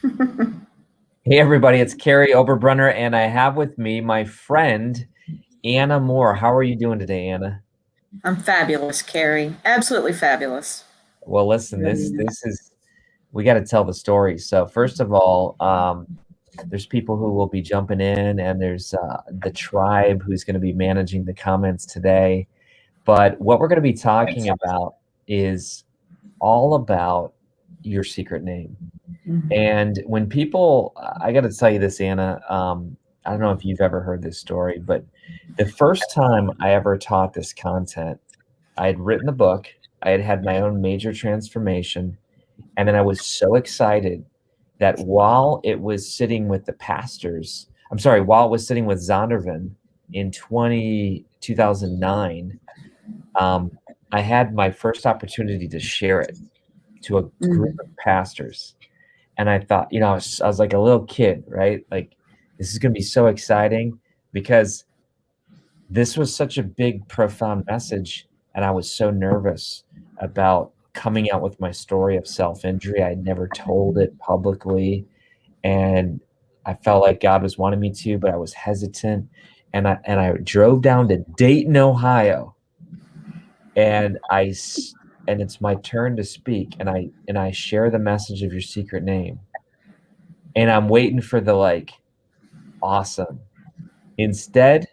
Hey everybody, it's Carrie Oberbrunner, and I have with me my friend Anna Moore. How are you doing today, Anna? I'm fabulous, Carrie. Absolutely fabulous. Well, listen, this is we got to tell the story. So first of all, there's people who will be jumping in, and there's the tribe who's going to be managing the comments today. But what we're going to be talking about is all about your secret name. Mhm. And when people, I got to tell you this, Anna. I don't know if you've ever heard this story, but the first time I ever taught this content, I had written the book, I had had my own major transformation, and then I was so excited that while it was sitting with the pastors, I'm sorry, while it was sitting with Zondervan in 2009, um, I had my first opportunity to share it to a group Mhm. of pastors. And I thought, I was like a little kid, right? Like, this is going to be so exciting because this was such a big, profound message. And I was so nervous about coming out with my story of self injury. I had never told it publicly. And I felt like God was wanting me to, but I was hesitant. And I drove down to Dayton, Ohio, and and it's my turn to speak, and I share the message of your secret name, and I'm waiting for the like awesome. Instead,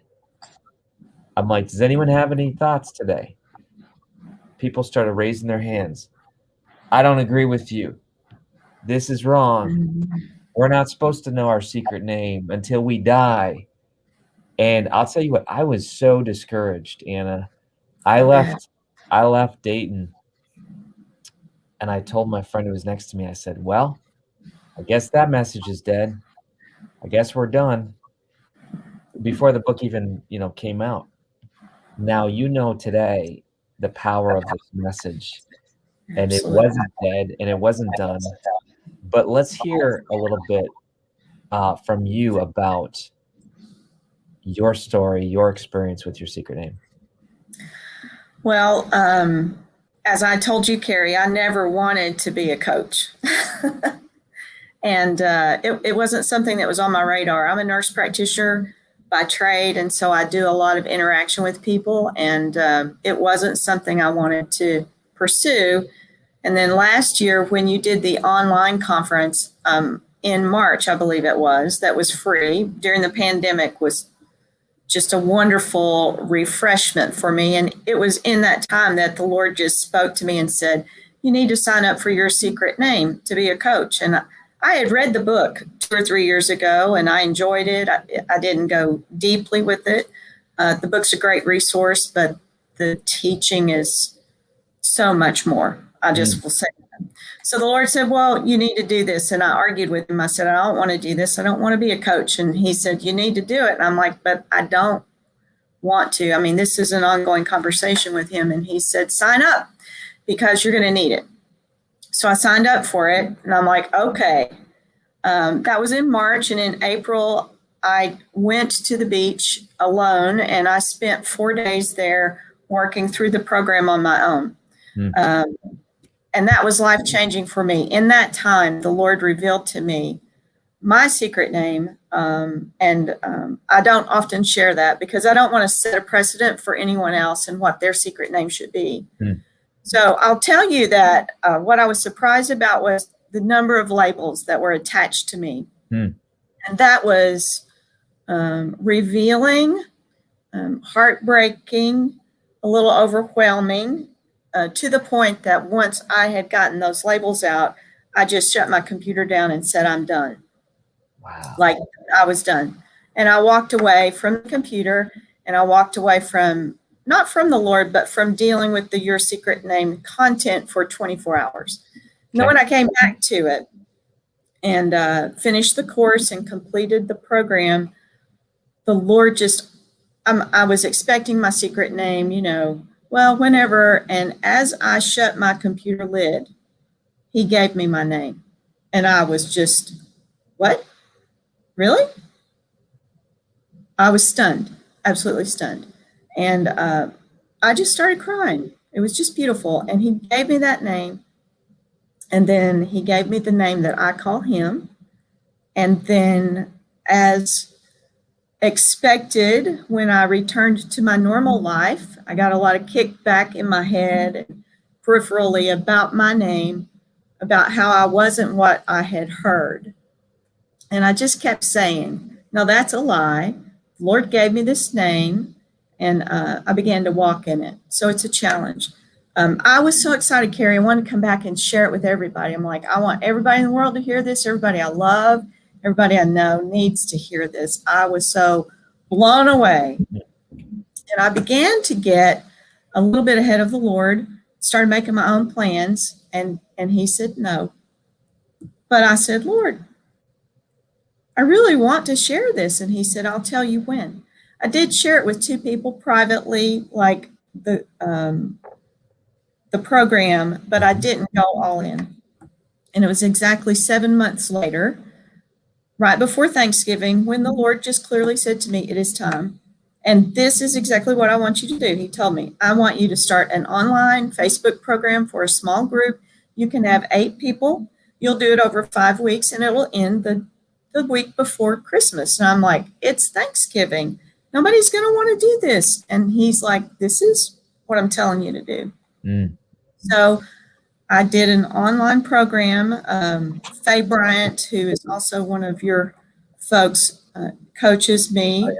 I'm like, does anyone have any thoughts today? People started raising their hands. I don't agree with you. This is wrong. Mhm. We're not supposed to know our secret name until we die. And I'll tell you what, I was so discouraged, Anna. I I bet. left I left Dayton, and I told my friend who was next to me, I said, well, I guess that message is dead. I guess we're done. Before the book even, came out. Now today the power of this message, and it Absolutely. wasn't dead and it wasn't done. But let's hear a little bit from you about your story, your experience with your secret name. Well, as I told you, Carrie, I never wanted to be a coach. And it wasn't something that was on my radar. I'm a nurse practitioner by trade, and so I do a lot of interaction with people, and it wasn't something I wanted to pursue. And then last year, when you did the online conference in March, I believe it was, that was free during the pandemic, was just a wonderful refreshment for me. And it was in that time that the Lord just spoke to me and said, you need to sign up for your secret name to be a coach. And I had read the book 2 or 3 years ago and I enjoyed it. I didn't go deeply with it. The book's a great resource, but the teaching is so much more. I Mm, just will say. So the Lord said, well, you need to do this. And I argued with him. I said, I don't want to do this. I don't want to be a coach. And he said, you need to do it. And I'm like, but I don't want to. I mean, this is an ongoing conversation with him. And he said, sign up because you're going to need it. So I signed up for it. And I'm like, okay. That was in March. And in April, I went to the beach alone and I spent 4 days there working through the program on my own. mm, Um, and that was life changing for me. In that time, the Lord revealed to me my secret name. And I don't often share that because I don't want to set a precedent for anyone else and what their secret name should be. mm, So I'll tell you that what I was surprised about was the number of labels that were attached to me. mm. And that was revealing, heartbreaking, a little overwhelming, to the point that once I had gotten those labels out, I just shut my computer down and said, I'm done. Wow. Like I was done. And I walked away from the computer and I walked away from, not from the Lord, but from dealing with the Your Secret Name content for 24 hours. And then Okay. when I came back to it and finished the course and completed the program, the Lord just, I was expecting my secret name, well, whenever. And as I shut my computer lid, He gave me my name. And I was just, what? Really? I was stunned, absolutely stunned. And I just started crying. It was just beautiful. And he gave me that name. And then he gave me the name that I call him. And then, as expected, when I returned to my normal life, I got a lot of kickback in my head and peripherally about my name, about how I wasn't what I had heard. And I just kept saying, no, that's a lie. The Lord gave me this name, and I began to walk in it. So it's a challenge. I was so excited, Carrie. I wanted to come back and share it with everybody. I'm like, I want everybody in the world to hear this. Everybody I love, everybody I know needs to hear this. I was so blown away. And I began to get a little bit ahead of the Lord, started making my own plans, and he said no. But I said, Lord, I really want to share this. And he said, I'll tell you when. I did share it with two people privately, like the program, but I didn't go all in. And it was exactly 7 months later, right before Thanksgiving, when the Lord just clearly said to me, it is time. And this is exactly what I want you to do. He told me, I want you to start an online Facebook program for a small group. You can have 8 people. You'll do it over 5 weeks, and it will end the week before Christmas. And I'm like, it's Thanksgiving. Nobody's going to want to do this. And he's like, this is what I'm telling you to do. So I did an online program. Faye Bryant, who is also one of your folks, coaches me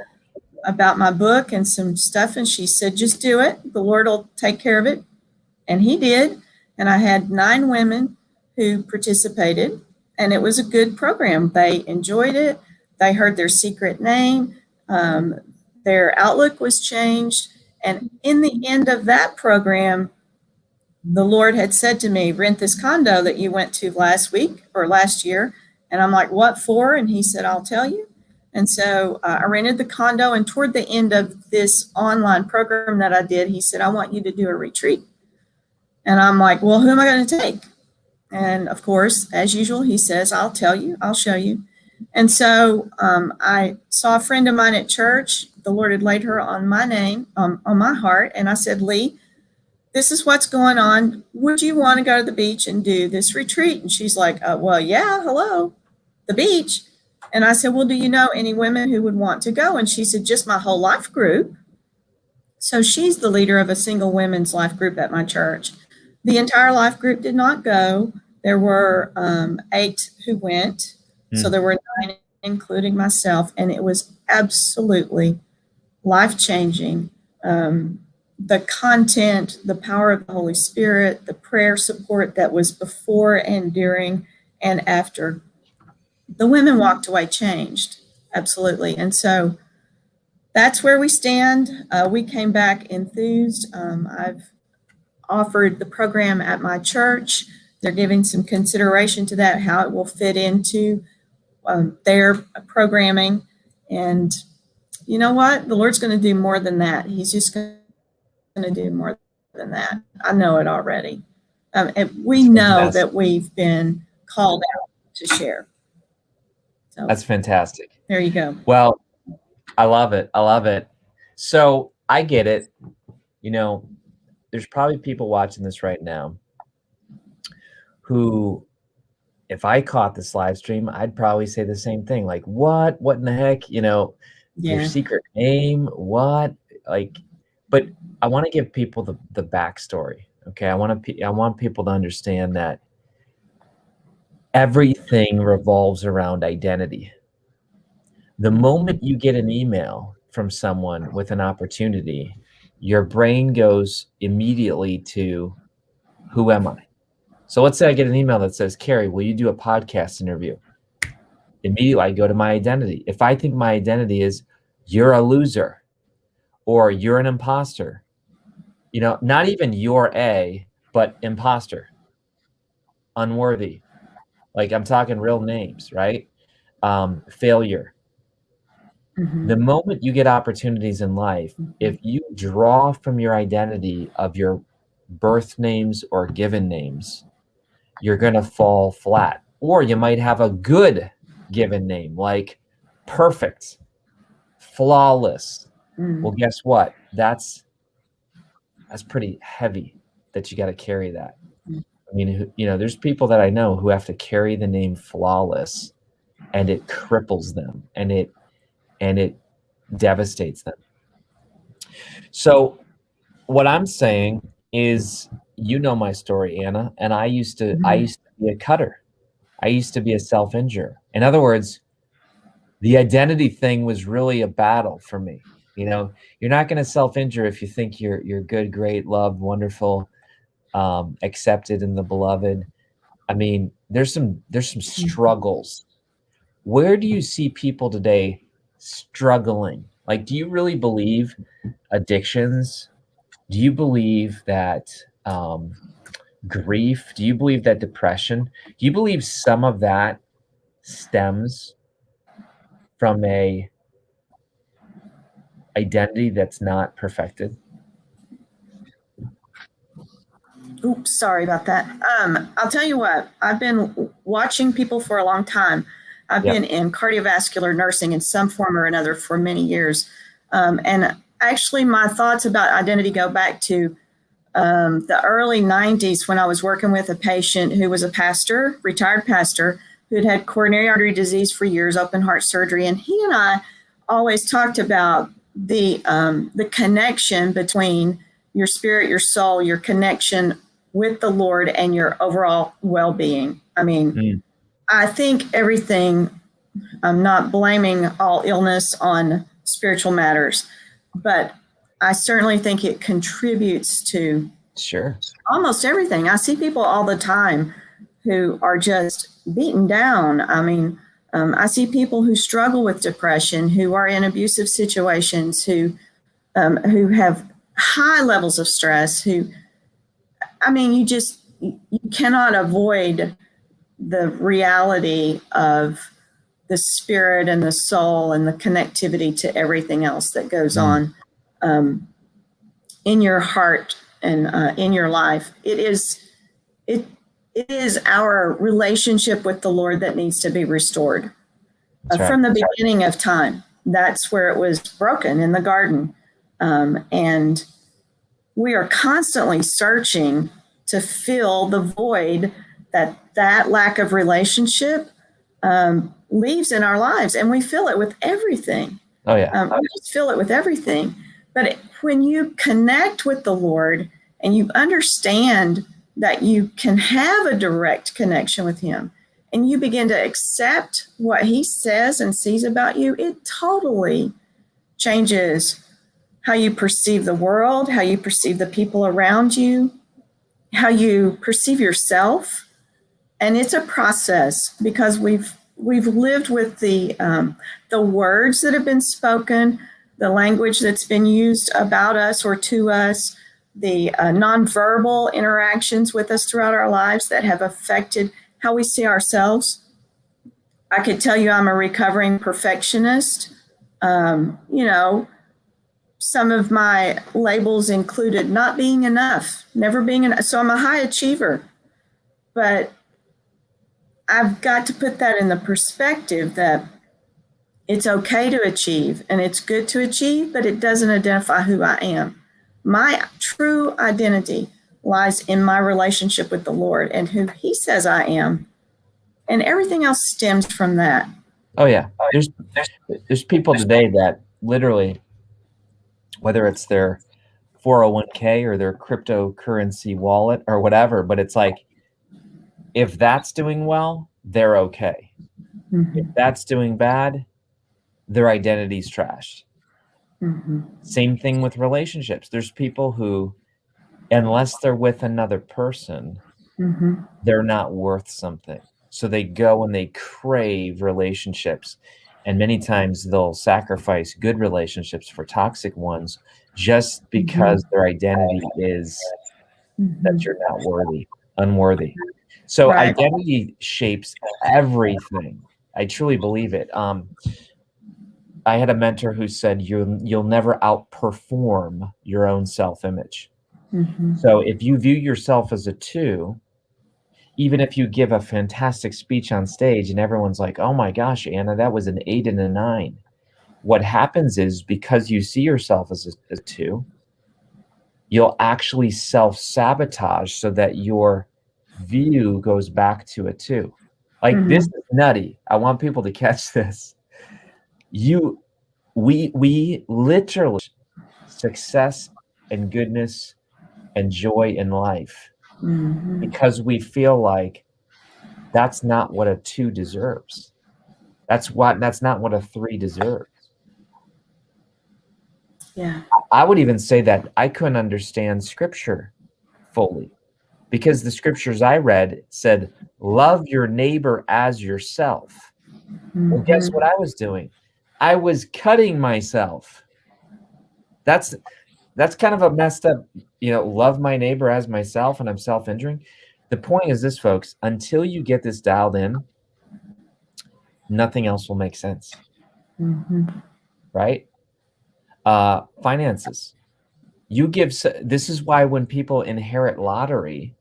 about my book and some stuff. And she said, just do it. The Lord will take care of it. And he did. And I had 9 women who participated. And it was a good program. They enjoyed it. They heard their secret name. Their outlook was changed. And in the end of that program, the Lord had said to me, rent this condo that you went to last week or last year. And I'm like, what for? And he said, I'll tell you. And so I rented the condo. And toward the end of this online program that I did, he said, I want you to do a retreat. And I'm like, well, who am I going to take? And of course, as usual, he says, I'll tell you, I'll show you. And so I saw a friend of mine at church. The Lord had laid her on my name, on my heart. And I said, Lee, this is what's going on. Would you want to go to the beach and do this retreat? And she's like, well, yeah, hello, the beach. And I said, well, do you know any women who would want to go? And she said, just my whole life group. So she's the leader of a single women's life group at my church. The entire life group did not go. There were 8 who went. So there were 9, including myself. And it was absolutely life-changing. The content, the power of the Holy Spirit, the prayer support that was before and during and after. The women walked away changed, absolutely. And so that's where we stand. We came back enthused. I've offered the program at my church. They're giving some consideration to that, how it will fit into their programming. And you know what? The Lord's going to do more than that. He's just going to do more than that. I know it already. And we know that we've been called out to share. So that's fantastic. There you go. Well, I love it. I love it. So I get it. You know, there's probably people watching this right now who, if I caught this live stream, I'd probably say the same thing. Like, what in the heck? You know, your secret name, what? Like, but I want to give people the backstory. Okay. I want people to understand that everything revolves around identity. The moment you get an email from someone with an opportunity, your brain goes immediately to, who am I? So let's say I get an email that says, Carrie, will you do a podcast interview? Immediately I go to my identity. If I think my identity is, you're a loser or you're an imposter, you know, not even you're but imposter, unworthy. Like I'm talking real names, right? Failure. Mm-hmm. The moment you get opportunities in life, if you draw from your identity of your birth names or given names, you're going to fall flat. Or you might have a good given name, like perfect, flawless. Well, guess what? That's pretty heavy that you got to carry that. I mean, you know, there's people that I know who have to carry the name flawless and it cripples them, and it devastates them. So what I'm saying is, you know my story, Anna, and I used to be a cutter. I used to be a self-injurer. In other words, the identity thing was really a battle for me. You know, you're not going to self-injure if you think you're good, great, loved, wonderful, accepted in the beloved. I mean, there's some struggles. Where do you see people today struggling? Like, do you really believe addictions? Do you believe that grief? Do you believe that depression? Do you believe some of that stems from a identity that's not perfected? Oops, sorry about that. I'll tell you what, I've been watching people for a long time. I've Yep. been in cardiovascular nursing in some form or another for many years. And actually, my thoughts about identity go back to the early 90s when I was working with a patient who was a pastor, retired pastor, who'd had coronary artery disease for years, open heart surgery. And he and I always talked about the connection between your spirit, your soul, your connection with the Lord, and your overall well-being. I mean, I think everything, I'm not blaming all illness on spiritual matters, but I certainly think it contributes to Sure. almost everything. I see people all the time who are just beaten down. I mean, I see people who struggle with depression, who are in abusive situations, who have high levels of stress, who, I mean, you cannot avoid the reality of the spirit and the soul and the connectivity to everything else that goes on in your heart and in your life. It is our relationship with the Lord that needs to be restored. Right. From the beginning of time. That's where it was broken, in the garden. And we are constantly searching to fill the void that lack of relationship leaves in our lives. And we fill it with everything. Oh, yeah. We just fill it with everything. But when you connect with the Lord and you understand that you can have a direct connection with Him, and you begin to accept what He says and sees about you, it totally changes how you perceive the world, how you perceive the people around you, how you perceive yourself. And it's a process, because we've lived with the words that have been spoken, the language that's been used about us or to us, the nonverbal interactions with us throughout our lives that have affected how we see ourselves. I could tell you I'm a recovering perfectionist. Some of my labels included not being enough, never being enough. So I'm a high achiever. But I've got to put that in the perspective that it's okay to achieve and it's good to achieve, but it doesn't identify who I am. My true identity lies in my relationship with the Lord and who He says I am. And everything else stems from that. Oh, yeah. There's people today that literally, whether it's their 401k or their cryptocurrency wallet or whatever, but it's like, if that's doing well, they're okay. Mm-hmm. If that's doing bad, their identity's trashed. Mm-hmm. Same thing with relationships. There's people who, unless they're with another person, they're not worth something. So they go and they crave relationships. And many times they'll sacrifice good relationships for toxic ones just because their identity is that you're not worthy, unworthy. So identity shapes everything. I truly believe it. I had a mentor who said you'll never outperform your own self-image. So if you view yourself as a 2, even if you give a fantastic speech on stage and everyone's like, oh my gosh, Anna, that was an 8 and a 9. What happens is, because you see yourself as a 2, you'll actually self-sabotage so that your view goes back to a 2. Like, Mhm. this is nutty. I want people to catch this. We literally success and goodness and joy in life Mhm. because we feel like that's not what a 2 deserves. That's not what a 3 deserves. Yeah. I would even say that I couldn't understand scripture fully because the scriptures I read said, love your neighbor as yourself. Well, guess what Mhm. I was doing? I was cutting myself. That's kind of a messed up, love my neighbor as myself, and I'm self-injuring. The point is this, folks, until you get this dialed in, nothing else will make sense, Mhm. right? Finances. This is why when people inherit lottery,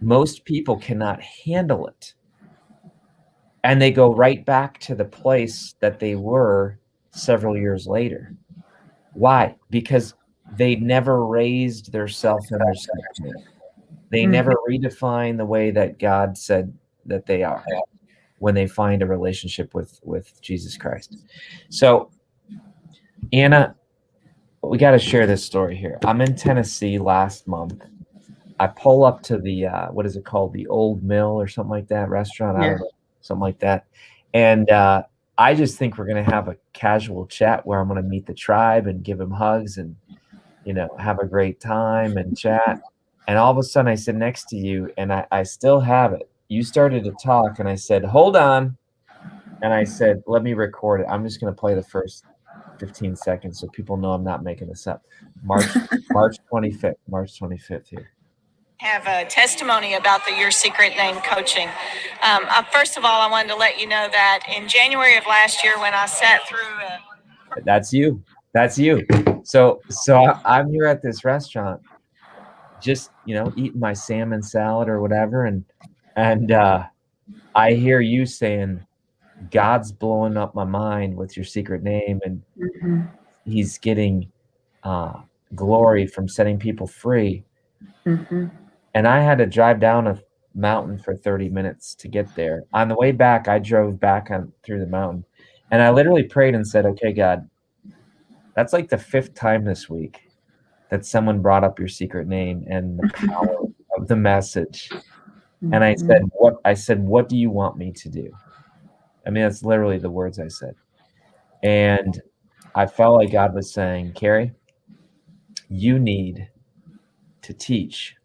most people cannot handle it. And they go right back to the place that they were several years later. Why? Because they never raised their self-understanding. They Mhm. never redefine the way that God said that they are when they find a relationship with Jesus Christ. So, Anna, we got to share this story here. I'm in Tennessee last month. I pull up to the what is it called? The Old Mill or something like that restaurant. I Yeah. don't know, something like that. And I just think we're going to have a casual chat where I'm going to meet the tribe and give them hugs and have a great time and chat. And all of a sudden I sit next to you and I still have it. You started to talk and I said, hold on. And I said, let me record it. I'm just going to play the first 15 seconds so people know I'm not making this up. March 25th here. Have a testimony about the Your Secret Name coaching. First of all, I wanted to let you know that in January of last year, when I sat through That's you. That's you. I'm here at this restaurant, just eating my salmon salad or whatever, and I hear you saying, God's blowing up my mind with Your Secret Name, and Mhm. He's getting glory from setting people free. Mhm. And I had to drive down a mountain for 30 minutes to get there. On the way back, I drove back through the mountain, and I literally prayed and said, okay, God, that's like the 5th time this week that someone brought up Your Secret Name and the power of the message. And I Mhm. said, what do you want me to do? I mean, that's literally the words I said. And I felt like God was saying, Carrie, you need to teach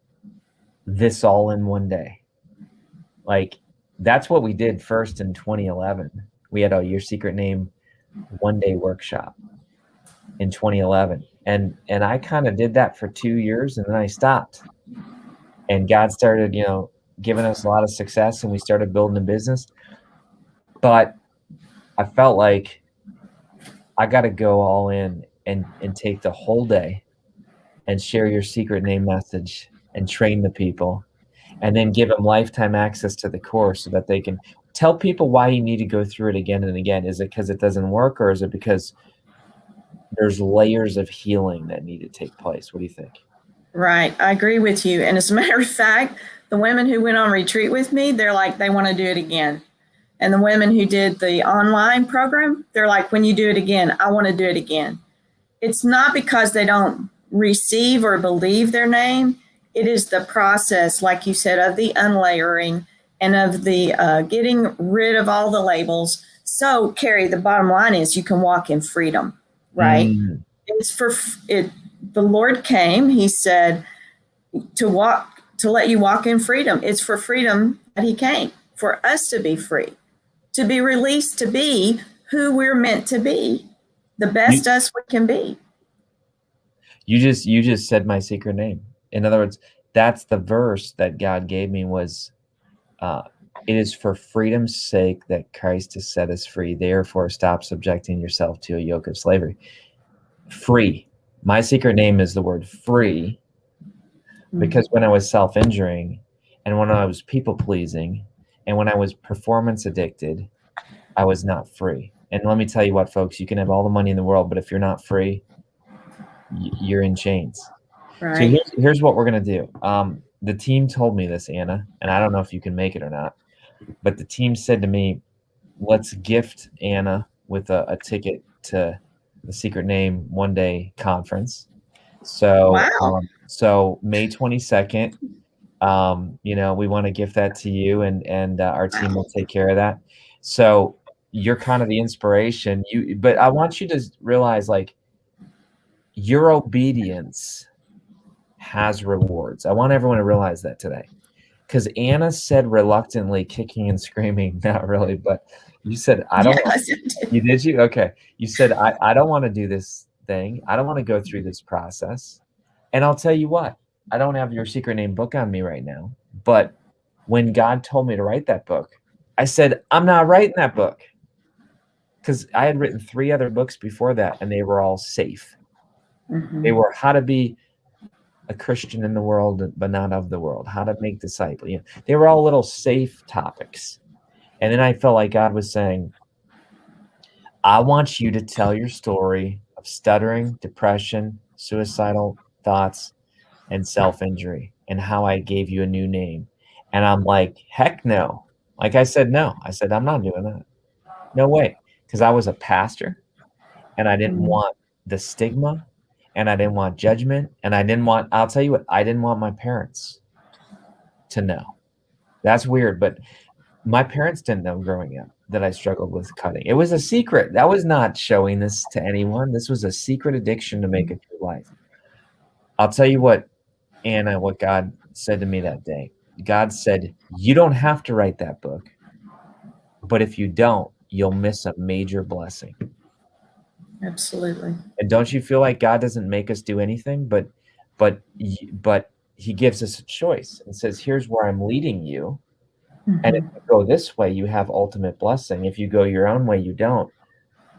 this all in one day. Like, that's what we did first in 2011. We had a Your Secret Name one-day workshop in 2011. And I kind of did that for 2 years and then I stopped. And God started, giving us a lot of success and we started building a business. But I felt like I got to go all in and take the whole day and share Your Secret Name message and train the people and then give them lifetime access to the course so that they can tell people why you need to go through it again and again. Is it because it doesn't work, or is it because there's layers of healing that need to take place? What do you think? Right. I agree with you. And as a matter of fact, the women who went on retreat with me, they're like, they want to do it again. And the women who did the online program, they're like, when you do it again, I want to do it again. It's not because they don't receive or believe their name. It is the process, like you said, of the unlayering and of the getting rid of all the labels. So, Carrie, the bottom line is you can walk in freedom, right? Mm. It's for it. The Lord came. He said to let you walk in freedom. It's for freedom that He came, for us to be free, to be released, to be who we're meant to be, the best You, us we can be. you just said my secret name. In other words, that's the verse that God gave me was, it is for freedom's sake that Christ has set us free. Therefore, stop subjecting yourself to a yoke of slavery. Free. My secret name is the word free, because when I was self-injuring and when I was people-pleasing and when I was performance addicted, I was not free. And let me tell you what, folks, you can have all the money in the world, but if you're not free, you're in chains. So Right. here's what we're going to do. The team told me this, Anna, and I don't know if you can make it or not, but the team said to me, let's gift Anna with a ticket to the Secret Name One Day conference. So, Wow. so May 22nd, we want to gift that to you, and our team will take care of that. So you're kind of the inspiration. But I want you to realize, like, your obedience has rewards. I want everyone to realize that today. Because Anna said reluctantly, kicking and screaming, not really, but you said, I don't want, you did you? Okay. You said, I don't want to do this thing. I don't want to go through this process. And I'll tell you what, I don't have your Secret Name book on me right now. But when God told me to write that book, I said, I'm not writing that book. Because I had written 3 other books before that, and they were all safe. Mhm. They were how to be a Christian in the world, but not of the world, how to make disciples. They were all little safe topics. And then I felt like God was saying, I want you to tell your story of stuttering, depression, suicidal thoughts, and self-injury, and how I gave you a new name. And I'm like, heck no. Like I said, no. I said, I'm not doing that. No way. Because I was a pastor, and I didn't want the stigma, and I didn't want judgment, and I'll tell you what, I didn't want my parents to know. That's weird, but my parents didn't know growing up that I struggled with cutting. It was a secret. That was not showing this to anyone. This was a secret addiction to make it through life. I'll tell you what, Anna, what God said to me that day. God said, you don't have to write that book, but if you don't, you'll miss a major blessing. Absolutely. And don't you feel like God doesn't make us do anything, but he gives us a choice and says, here's where I'm leading you. Mhm. And if you go this way, you have ultimate blessing. If you go your own way, you don't.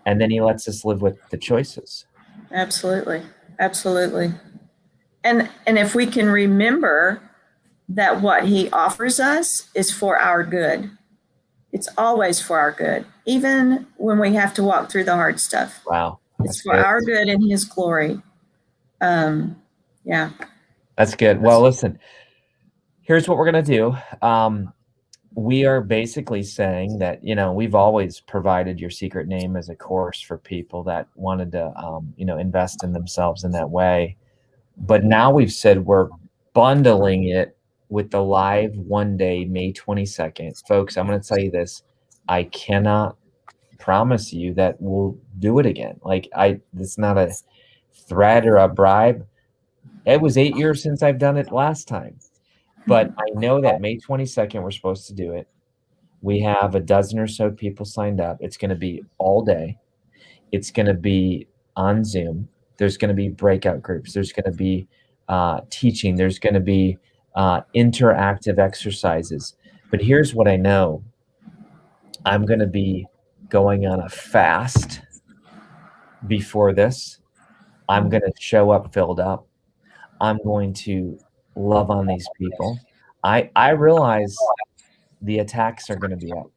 And then he lets us live with the choices. Absolutely. Absolutely. And if we can remember that what he offers us is for our good. It's always for our good, even when we have to walk through the hard stuff. Wow. It's for our good and his glory. Yeah. That's good. Well, listen, here's what we're going to do. We are basically saying that, we've always provided your Secret Name as a course for people that wanted to, invest in themselves in that way. But now we've said we're bundling it with the live One Day, May 22nd. Folks, I'm going to tell you this. I cannot promise you that we'll do it again. It's not a threat or a bribe. It was 8 years since I've done it last time. But I know that May 22nd, we're supposed to do it. We have a dozen or so people signed up. It's going to be all day. It's going to be on Zoom. There's going to be breakout groups. There's going to be teaching. There's going to be interactive exercises. But here's what I know. I'm going to be going on a fast before this. I'm going to show up filled up. I'm going to love on these people. I realize the attacks are going to be up.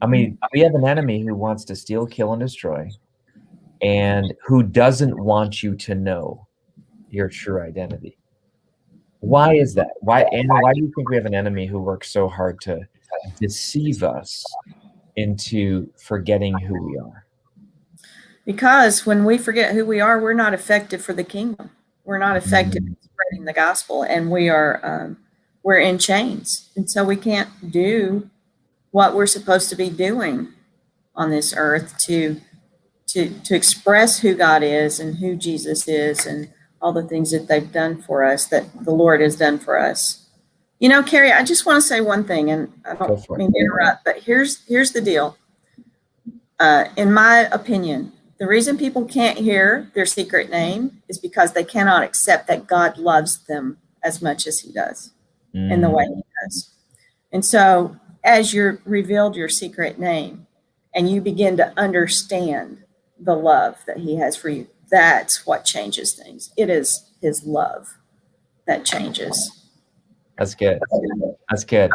I mean, we have an enemy who wants to steal, kill, and destroy, and who doesn't want you to know your true identity. Why is that? Why do you think we have an enemy who works so hard to deceive us into forgetting who we are? Because when we forget who we are, we're not effective for the kingdom. We're not effective in spreading the gospel, and we're in chains. And so we can't do what we're supposed to be doing on this earth to express who God is and who Jesus is and all the things that they've done for us, that the Lord has done for us. Carrie, I just want to say one thing, and I don't mean to interrupt, but here's the deal. In my opinion, the reason people can't hear their secret name is because they cannot accept that God loves them as much as he does in the way he does. And so as you're revealed your secret name and you begin to understand the love that he has for you, that's what changes things. It is his love that changes. That's good. That's good.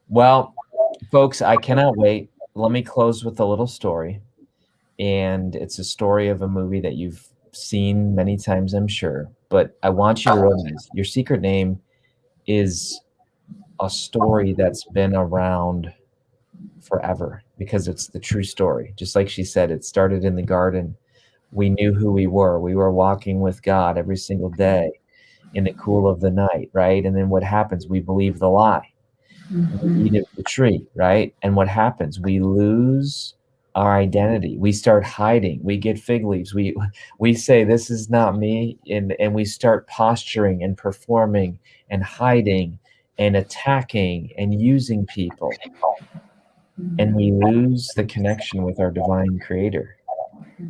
Well, folks, I cannot wait. Let me close with a little story. And it's a story of a movie that you've seen many times, I'm sure. But I want you to realize your secret name is a story that's been around forever because it's the true story. Just like she said, it started in the garden. We knew who we were. We were walking with God every single day in the cool of the night, right? And then what happens? We believe the lie. We eat of the tree, right? And what happens? We lose our identity. We start hiding. We get fig leaves. We say this is not me, and we start posturing and performing and hiding and attacking and using people. And we lose the connection with our divine creator.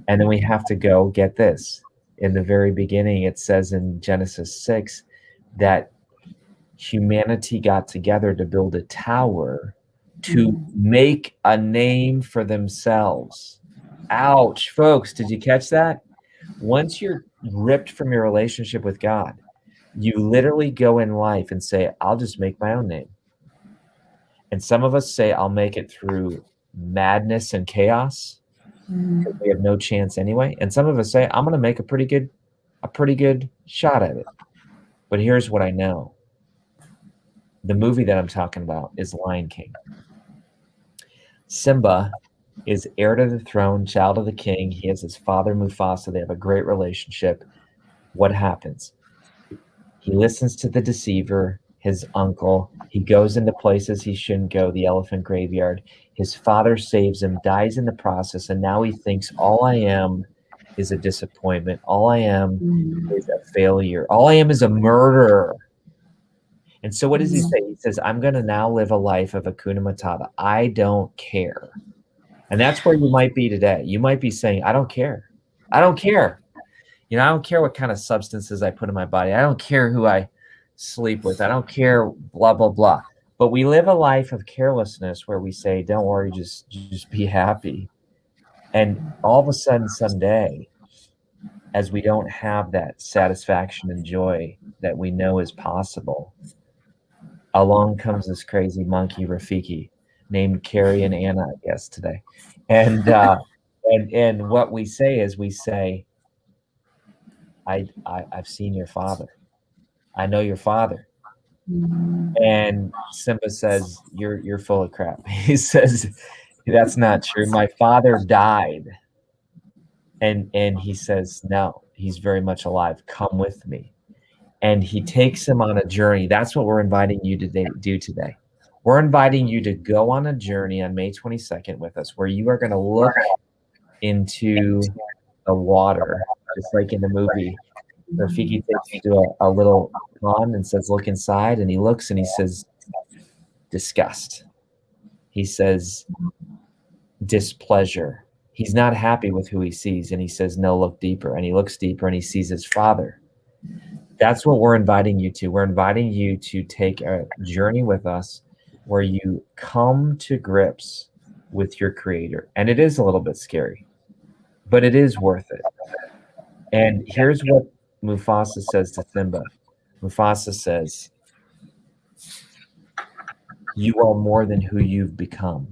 And then we have to go get this. In the very beginning, it says in Genesis 6 that humanity got together to build a tower to make a name for themselves. Ouch, folks, did you catch that? Once you're ripped from your relationship with God, you literally go in life and say, I'll just make my own name. And some of us say, I'll make it through madness and chaos. We have no chance anyway. And some of us say, I'm going to make a pretty good shot at it. But here's what I know. The movie that I'm talking about is Lion King. Simba is heir to the throne, child of the king. He has his father Mufasa. They have a great relationship. What happens? He listens to the deceiver, his uncle. He goes into places he shouldn't go, the elephant graveyard. His father saves him, dies in the process, and now he thinks all I am is a disappointment. All I am is a failure. All I am is a murderer. And so what does he say? He says, I'm going to now live a life of Hakuna Matata. I don't care. And that's where you might be today. You might be saying, I don't care. I don't care. You know, I don't care what kind of substances I put in my body. I don't care who I sleep with. I don't care, blah, blah, blah. But we live a life of carelessness where we say, don't worry, just be happy. And all of a sudden, someday, as we don't have that satisfaction and joy that we know is possible, along comes this crazy monkey Rafiki named Carrie and Anna, I guess, today. And and what we say is we say, I've seen your father. I know your father. And Simba says, you're full of crap. He says, that's not true. My father died. And he says, no, he's very much alive. Come with me. And he takes him on a journey. That's what we're inviting you to do today. We're inviting you to go on a journey on May 22nd with us, where you are going to look into the water, just like in the movie. Rafiki takes you to a little pond and says, look inside. And he looks and he says, disgust. He says, displeasure. He's not happy with who he sees. And he says, no, look deeper. And he looks deeper and he sees his father. That's what we're inviting you to. We're inviting you to take a journey with us where you come to grips with your creator. And it is a little bit scary, but it is worth it. And here's what Mufasa says to Simba. Mufasa says, you are more than who you've become.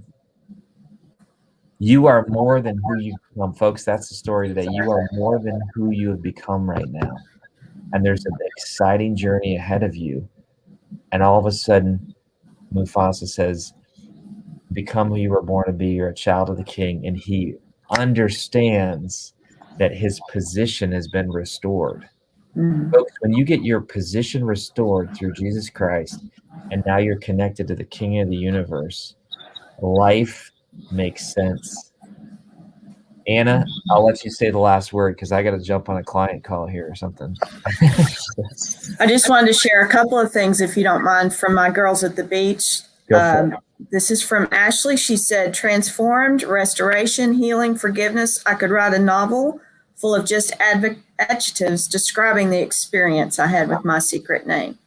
You are more than who you've become. Folks, that's the story today. You are more than who you have become right now. And there's an exciting journey ahead of you. And all of a sudden, Mufasa says, become who you were born to be. You're a child of the king. And he understands that his position has been restored. Folks, when you get your position restored through Jesus Christ, and now you're connected to the King of the universe, life makes sense. Anna, I'll let you say the last word because I got to jump on a client call here or something. I just wanted to share a couple of things, if you don't mind, from my girls at the beach. This is from Ashley. She said, transformed, restoration, healing, forgiveness. I could write a novel full of just adjectives describing the experience I had with my secret name.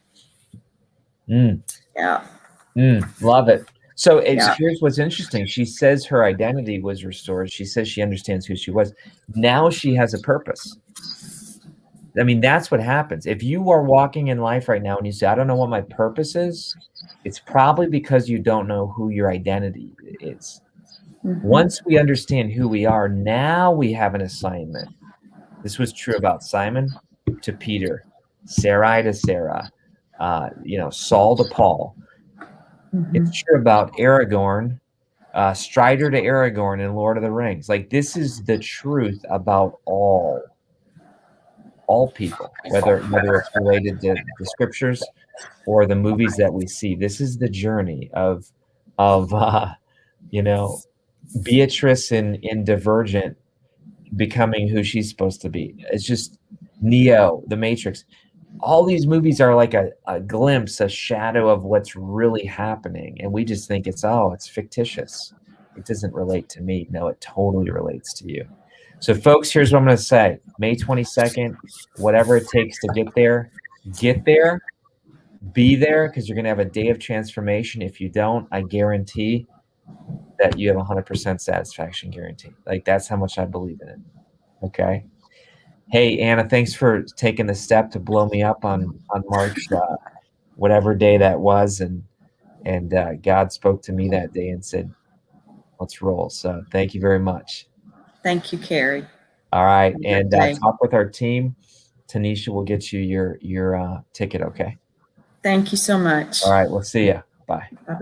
Yeah. Love it. So here's what's interesting. She says her identity was restored. She says she understands who she was. Now she has a purpose. I mean, that's what happens. If you are walking in life right now and you say, I don't know what my purpose is, it's probably because you don't know who your identity is. Once we understand who we are, now we have an assignment. This was true about Simon to Peter, Sarai to Sarah, Saul to Paul. It's true about Aragorn, Strider to Aragorn in Lord of the Rings. Like, this is the truth about all people, whether it's related to the scriptures or the movies that we see. This is the journey of Beatrice in Divergent becoming who she's supposed to be. It's just Neo, The Matrix. All these movies are like a glimpse, a shadow of what's really happening. And we just think it's fictitious. It doesn't relate to me. No, it totally relates to you. So folks, here's what I'm going to say. May 22nd, whatever it takes to get there, be there, because you're going to have a day of transformation. If you don't, I guarantee that you have 100% satisfaction guarantee. Like, that's how much I believe in it. Okay. Hey, Anna, thanks for taking the step to blow me up on March, whatever day that was. And God spoke to me that day and said, let's roll. So thank you very much. Thank you, Carrie. All right. And talk with our team. Tanisha will get you your ticket. Okay. Thank you so much. All right. We'll see you. Bye. Bye-bye.